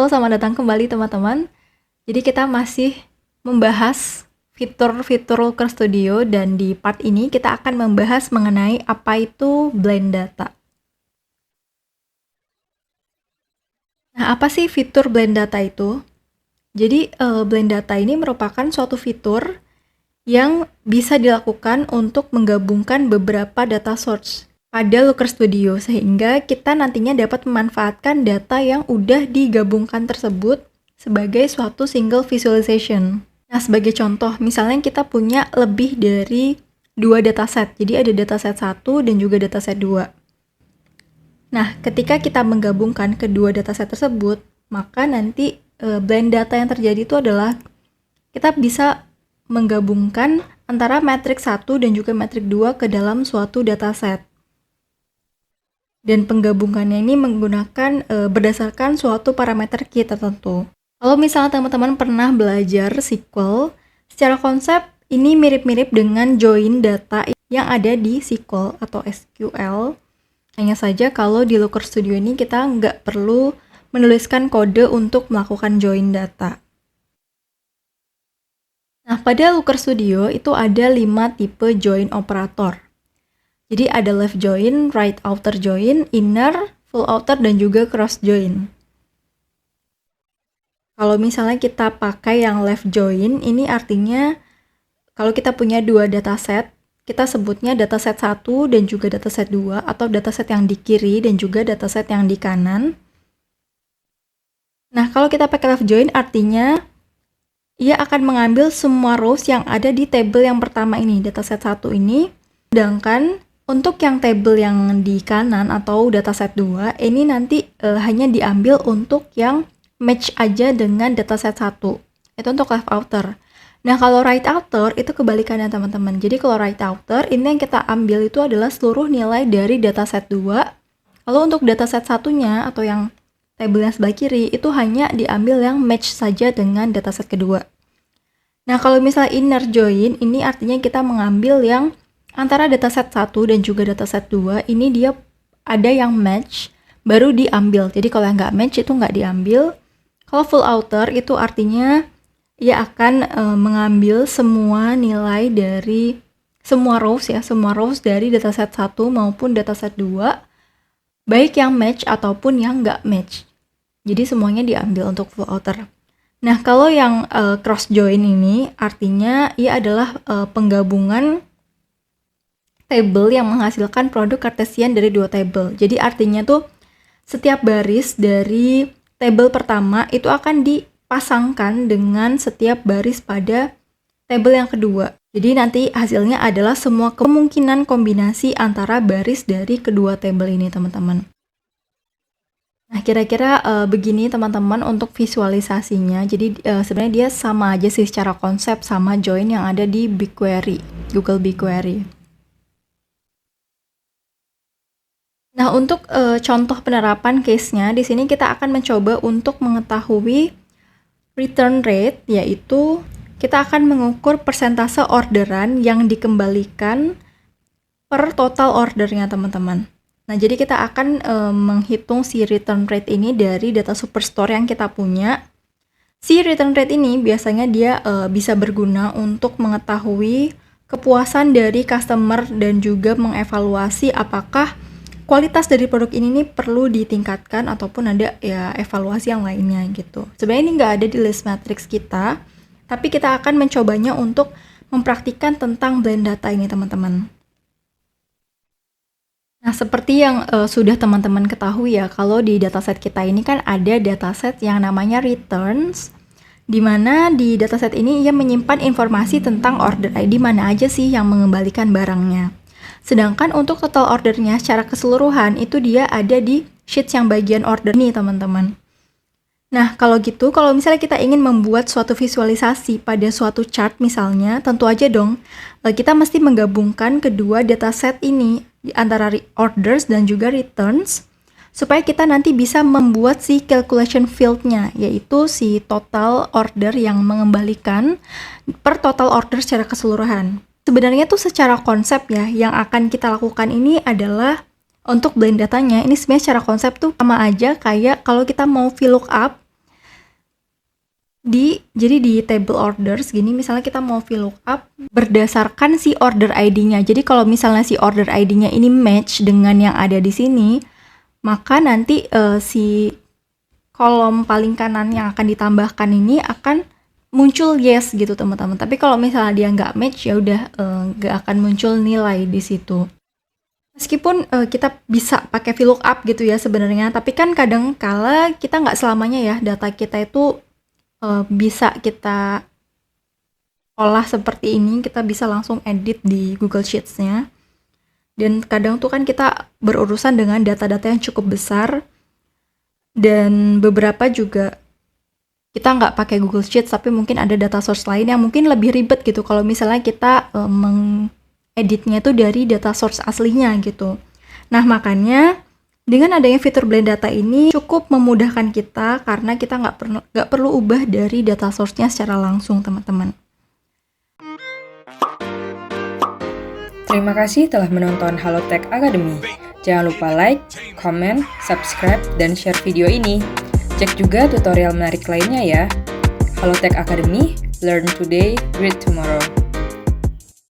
Halo, selamat datang kembali teman-teman. Jadi kita masih membahas fitur-fitur Looker Studio dan di part ini kita akan membahas mengenai apa itu blend data. Nah, apa sih fitur blend data itu? Jadi blend data ini merupakan suatu fitur yang bisa dilakukan untuk menggabungkan beberapa data source pada Looker Studio sehingga kita nantinya dapat memanfaatkan data yang udah digabungkan tersebut sebagai suatu single visualization. Nah, sebagai contoh, misalnya kita punya lebih dari 2 dataset. Jadi ada dataset 1 dan juga dataset 2. Nah, ketika kita menggabungkan kedua dataset tersebut, maka nanti blend data yang terjadi itu adalah kita bisa menggabungkan antara metrik 1 dan juga metrik 2 ke dalam suatu dataset. Dan penggabungannya ini menggunakan berdasarkan suatu parameter key tertentu. Kalau misalnya teman-teman pernah belajar SQL, secara konsep ini mirip-mirip dengan join data yang ada di SQL atau SQL. Hanya saja kalau di Looker Studio ini kita nggak perlu menuliskan kode untuk melakukan join data. Nah, pada Looker Studio itu ada 5 tipe join operator. Jadi ada left join, right outer join, inner, full outer, dan juga cross join. Kalau misalnya kita pakai yang left join, ini artinya kalau kita punya 2 dataset, kita sebutnya dataset 1 dan juga dataset 2, atau dataset yang di kiri dan juga dataset yang di kanan. Nah, kalau kita pakai left join artinya ia akan mengambil semua rows yang ada di table yang pertama ini, dataset 1 ini, sedangkan untuk yang table yang di kanan atau dataset 2, ini nanti hanya diambil untuk yang match aja dengan dataset 1. Itu untuk left outer. Nah, kalau right outer itu kebalikannya teman-teman. Jadi kalau right outer, ini yang kita ambil itu adalah seluruh nilai dari dataset 2. Kalau untuk dataset satunya atau yang table yang sebelah kiri, itu hanya diambil yang match saja dengan dataset kedua. Nah, kalau misalnya inner join, ini artinya kita mengambil yang antara dataset 1 dan juga dataset 2, ini dia ada yang match, baru diambil. Jadi kalau yang nggak match itu nggak diambil. Kalau full outer itu artinya ia akan mengambil semua nilai dari semua rows ya, semua rows dari dataset 1 maupun dataset 2, baik yang match ataupun yang nggak match. Jadi semuanya diambil untuk full outer. Nah, kalau yang cross join ini artinya ia adalah penggabungan table yang menghasilkan produk Cartesian dari 2 table. Jadi artinya tuh setiap baris dari table pertama itu akan dipasangkan dengan setiap baris pada table yang kedua. Jadi nanti hasilnya adalah semua kemungkinan kombinasi antara baris dari kedua table ini, teman-teman. Nah, kira-kira begini teman-teman untuk visualisasinya. Jadi sebenarnya dia sama aja sih secara konsep sama join yang ada di BigQuery, Google BigQuery. Nah, untuk contoh penerapan case-nya, di sini kita akan mencoba untuk mengetahui return rate, yaitu kita akan mengukur persentase orderan yang dikembalikan per total ordernya, teman-teman. Nah, jadi kita akan menghitung si return rate ini dari data Superstore yang kita punya. Si return rate ini biasanya dia bisa berguna untuk mengetahui kepuasan dari customer dan juga mengevaluasi apakah kualitas dari produk ini perlu ditingkatkan ataupun ada ya evaluasi yang lainnya gitu. Sebenarnya ini nggak ada di list matrix kita, tapi kita akan mencobanya untuk mempraktikkan tentang blend data ini, teman-teman. Nah, seperti yang sudah teman-teman ketahui ya, kalau di dataset kita ini kan ada dataset yang namanya returns, di mana di dataset ini ia menyimpan informasi tentang order ID mana aja sih yang mengembalikan barangnya. Sedangkan untuk total ordernya secara keseluruhan itu dia ada di sheets yang bagian order nih, teman-teman. Nah, kalau gitu, kalau misalnya kita ingin membuat suatu visualisasi pada suatu chart misalnya, tentu aja dong kita mesti menggabungkan kedua dataset ini antara orders dan juga returns supaya kita nanti bisa membuat si calculation field-nya, yaitu si total order yang mengembalikan per total order secara keseluruhan. Sebenarnya tuh secara konsep ya, yang akan kita lakukan ini adalah untuk blend datanya, ini sebenarnya secara konsep tuh sama aja kayak kalau kita mau VLOOKUP Jadi di table orders gini, misalnya kita mau VLOOKUP berdasarkan si order ID-nya. Jadi kalau misalnya si order ID-nya ini match dengan yang ada di sini, maka nanti si kolom paling kanan yang akan ditambahkan ini akan muncul yes gitu teman-teman. Tapi kalau misalnya dia nggak match, ya udah nggak akan muncul nilai di situ. Meskipun kita bisa pakai VLOOKUP gitu ya sebenarnya, tapi kan kadang kala kita nggak selamanya ya data kita itu bisa kita olah seperti ini, kita bisa langsung edit di Google Sheets-nya. Dan kadang tuh kan kita berurusan dengan data-data yang cukup besar, dan beberapa juga kita nggak pakai Google Sheets, tapi mungkin ada data source lain yang mungkin lebih ribet gitu kalau misalnya kita mengeditnya itu dari data source aslinya gitu. Nah, makanya dengan adanya fitur blend data ini cukup memudahkan kita karena kita nggak perlu ubah dari data source-nya secara langsung, teman-teman. Terima kasih telah menonton Halotek Academy. Jangan lupa like, comment, subscribe, dan share video ini. Cek juga tutorial menarik lainnya ya. Halotek Academy, learn today, great tomorrow.